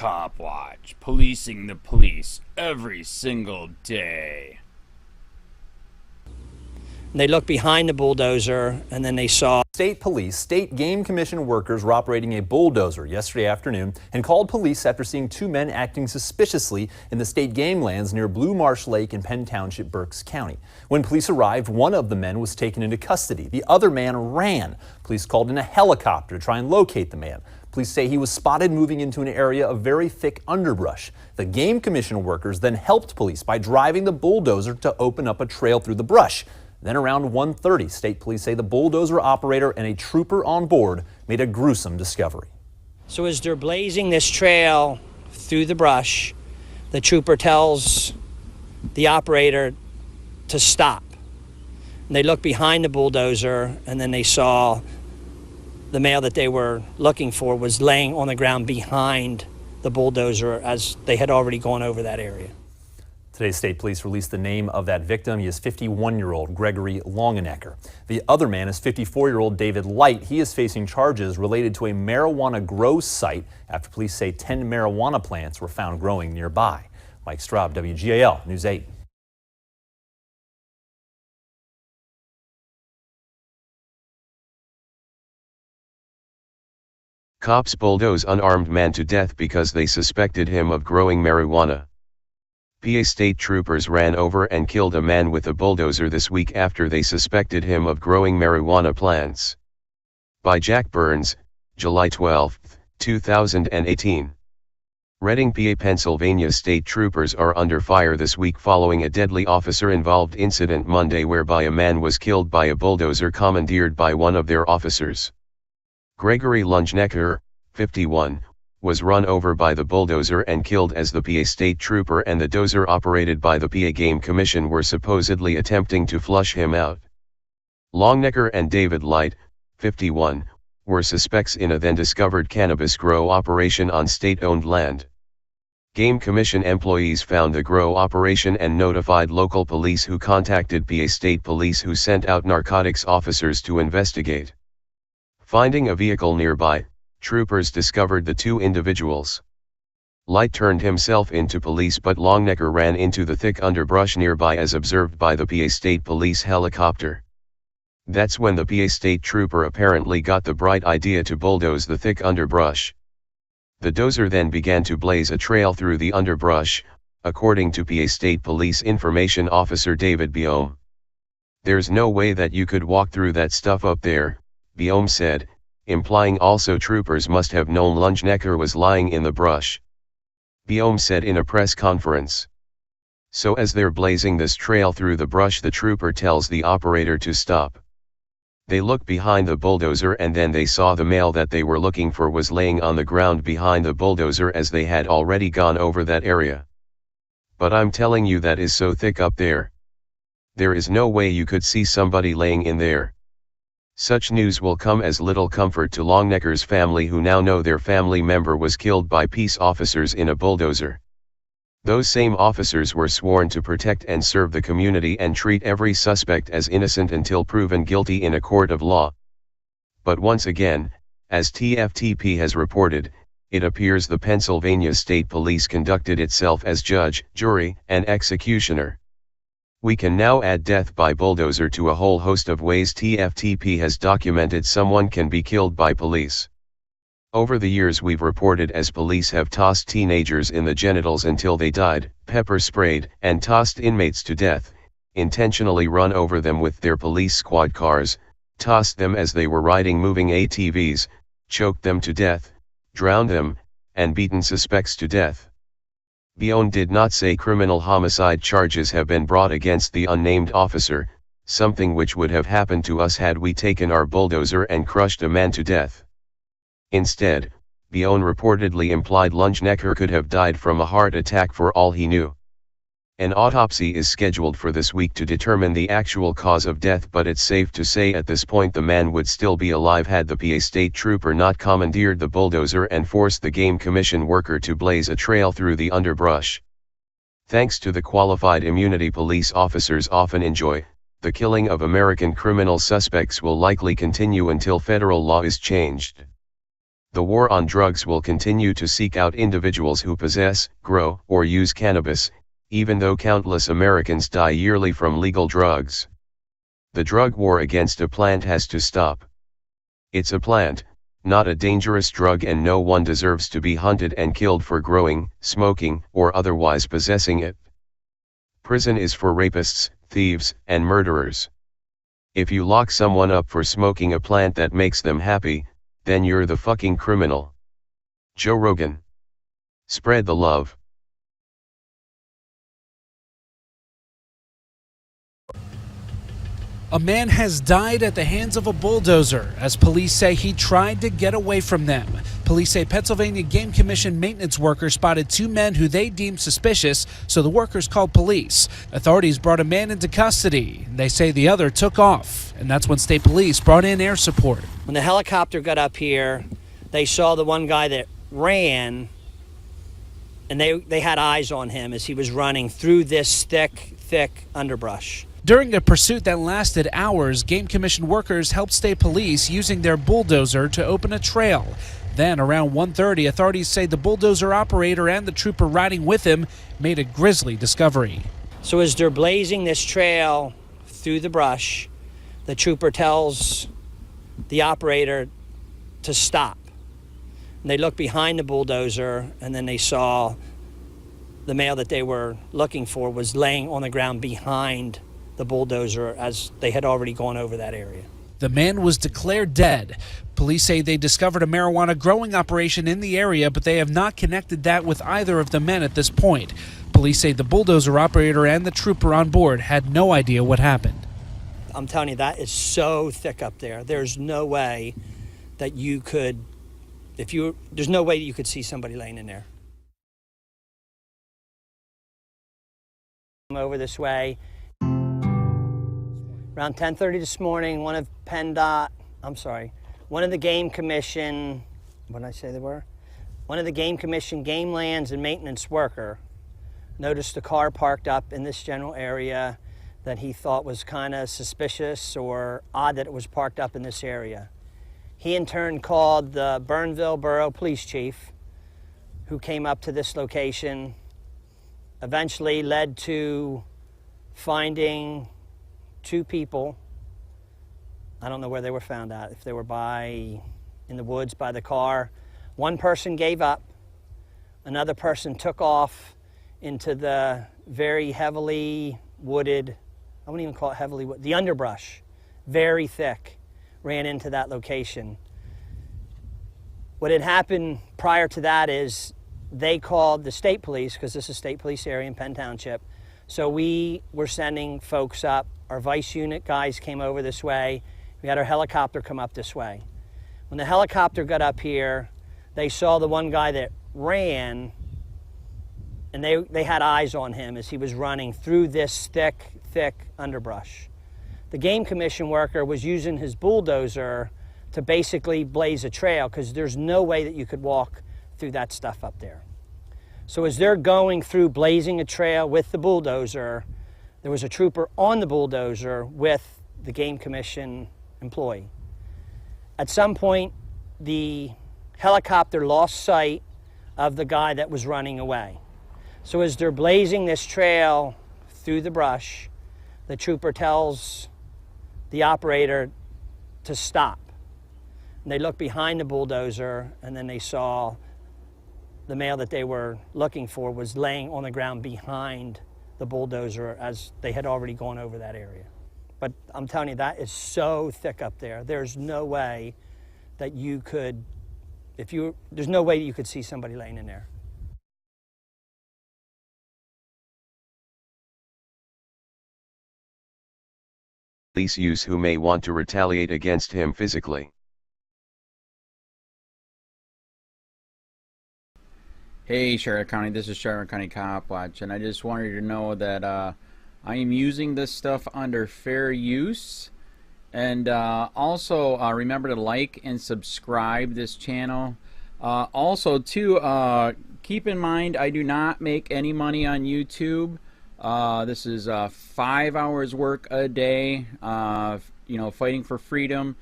COPWATCH, policing the police every single day. They looked behind the bulldozer and then they saw State police, state game commission workers were operating a bulldozer yesterday afternoon and called police after seeing two men acting suspiciously in the state game lands near Blue Marsh Lake in Penn Township, Berks County. When police arrived, one of the men was taken into custody. The other man ran. Police called in a helicopter to try and locate the man. Police say he was spotted moving into an area of very thick underbrush. The game commission workers then helped police by driving the bulldozer to open up a trail through the brush. Then around 1:30, state police say the bulldozer operator and a trooper on board made a gruesome discovery. So as they're blazing this trail through the brush, the trooper tells the operator to stop. And they look behind the bulldozer and then they saw the male that they were looking for was laying on the ground behind the bulldozer as they had already gone over that area. Today, state police released the name of that victim. He is 51-year-old Gregory Longenecker. The other man is 54-year-old David Light. He is facing charges related to a marijuana grow site after police say 10 marijuana plants were found growing nearby. Mike Straub, WGAL News 8. Cops bulldoze unarmed man to death because they suspected him of growing marijuana. PA state troopers ran over and killed a man with a bulldozer this week after they suspected him of growing marijuana plants. By Jack Burns, July 12, 2018. Reading, PA. Pennsylvania state troopers are under fire this week following a deadly officer-involved incident Monday whereby a man was killed by a bulldozer commandeered by one of their officers. Gregory Longenecker, 51, was run over by the bulldozer and killed as the PA state trooper and the dozer operated by the PA Game Commission were supposedly attempting to flush him out. Longenecker and David Light, 51, were suspects in a then-discovered cannabis grow operation on state-owned land. Game Commission employees found the grow operation and notified local police who contacted PA State Police who sent out narcotics officers to investigate. Finding a vehicle nearby, troopers discovered the two individuals. Light turned himself into police but Longenecker ran into the thick underbrush nearby as observed by the PA State Police helicopter. That's when the PA State Trooper apparently got the bright idea to bulldoze the thick underbrush. The dozer then began to blaze a trail through the underbrush, according to PA State Police Information Officer David Biome. "There's no way that you could walk through that stuff up there," Biome said, implying also troopers must have known Longenecker was lying in the brush. Biome said in a press conference. So as they're blazing this trail through the brush, the trooper tells the operator to stop. They looked behind the bulldozer and then they saw the male that they were looking for was laying on the ground behind the bulldozer as they had already gone over that area. "But I'm telling you that is so thick up there. There is no way you could see somebody laying in there." Such news will come as little comfort to Longenecker's family, who now know their family member was killed by peace officers in a bulldozer. Those same officers were sworn to protect and serve the community and treat every suspect as innocent until proven guilty in a court of law. But once again, as TFTP has reported, it appears the Pennsylvania State Police conducted itself as judge, jury, and executioner. We can now add death by bulldozer to a whole host of ways TFTP has documented someone can be killed by police. Over the years we've reported as police have tossed teenagers in the genitals until they died, pepper sprayed, and tossed inmates to death, intentionally run over them with their police squad cars, tossed them as they were riding moving ATVs, choked them to death, drowned them, and beaten suspects to death. Biome did not say criminal homicide charges have been brought against the unnamed officer, something which would have happened to us had we taken our bulldozer and crushed a man to death. Instead, Biome reportedly implied Longenecker could have died from a heart attack for all he knew. An autopsy is scheduled for this week to determine the actual cause of death, but it's safe to say at this point the man would still be alive had the PA State Trooper not commandeered the bulldozer and forced the Game Commission worker to blaze a trail through the underbrush. Thanks to the qualified immunity police officers often enjoy, the killing of American criminal suspects will likely continue until federal law is changed. The war on drugs will continue to seek out individuals who possess, grow, or use cannabis, even though countless Americans die yearly from legal drugs. The drug war against a plant has to stop. It's a plant, not a dangerous drug, and no one deserves to be hunted and killed for growing, smoking, or otherwise possessing it. Prison is for rapists, thieves, and murderers. If you lock someone up for smoking a plant that makes them happy, then you're the fucking criminal. Joe Rogan. Spread the love. A man has died at the hands of a bulldozer as police say he tried to get away from them. Police say Pennsylvania Game Commission maintenance workers spotted two men who they deemed suspicious, so the workers called police. Authorities brought a man into custody. They say the other took off, and that's when state police brought in air support. When the helicopter got up here, they saw the one guy that ran, and they had eyes on him as he was running through this thick underbrush. During a pursuit that lasted hours, Game Commission workers helped state police using their bulldozer to open a trail. Then, around 1:30, authorities say the bulldozer operator and the trooper riding with him made a grisly discovery. So as they're blazing this trail through the brush, the trooper tells the operator to stop. And they look behind the bulldozer, and then they saw the male that they were looking for was laying on the ground behind the bulldozer as they had already gone over that area. The man was declared dead. Police say they discovered a marijuana growing operation in the area, but they have not connected that with either of the men at this point. Police say the bulldozer operator and the trooper on board had no idea what happened. I'm telling you, that is so thick up there. There's no way that you could, there's no way that you could see somebody laying in there. Over this way. Around 10:30 this morning, one of the Game Commission, what did I say they were? One of the Game Commission game lands and maintenance worker noticed a car parked up in this general area that he thought was kind of suspicious or odd that it was parked up in this area. He in turn called the Burnville Borough Police Chief, who came up to this location, eventually led to finding two people. I don't know where they were found at, if they were in the woods by the car. One person gave up. Another person took off into the very heavily wooded, I wouldn't even call it heavily wooded, the underbrush, very thick, ran into that location. What had happened prior to that is they called the state police, because this is state police area in Penn Township. So we were sending folks up. Our vice unit guys came over this way. We had our helicopter come up this way. When the helicopter got up here, they saw the one guy that ran, and they had eyes on him as he was running through this thick underbrush. The Game Commission worker was using his bulldozer to basically blaze a trail, because there's no way that you could walk through that stuff up there. So as they're going through blazing a trail with the bulldozer, there was a trooper on the bulldozer with the Game Commission employee. At some point, the helicopter lost sight of the guy that was running away. So as they're blazing this trail through the brush, the trooper tells the operator to stop. And they look behind the bulldozer, and then they saw the male that they were looking for was laying on the ground behind the bulldozer as they had already gone over that area. But I'm telling you, that is so thick up there. There's no way that you could, there's no way you could see somebody laying in there. Police use who may want to retaliate against him physically. Hey Charlotte County, this is Charlotte County COPWATCH, and I just wanted you to know that I am using this stuff under fair use. And also remember to like and subscribe this channel. Also too, keep in mind I do not make any money on YouTube. This is 5 hours work a day, you know, fighting for freedom.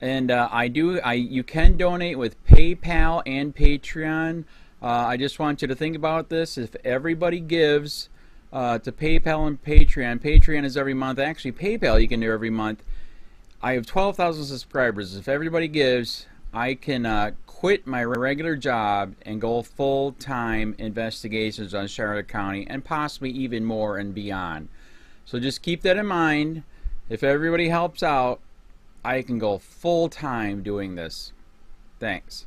And you can donate with PayPal and Patreon. I just want you to think about this. If everybody gives to PayPal and Patreon, Patreon is every month. Actually, PayPal you can do every month. I have 12,000 subscribers. If everybody gives, I can quit my regular job and go full-time investigations on Charlotte County and possibly even more and beyond. So just keep that in mind. If everybody helps out, I can go full-time doing this. Thanks.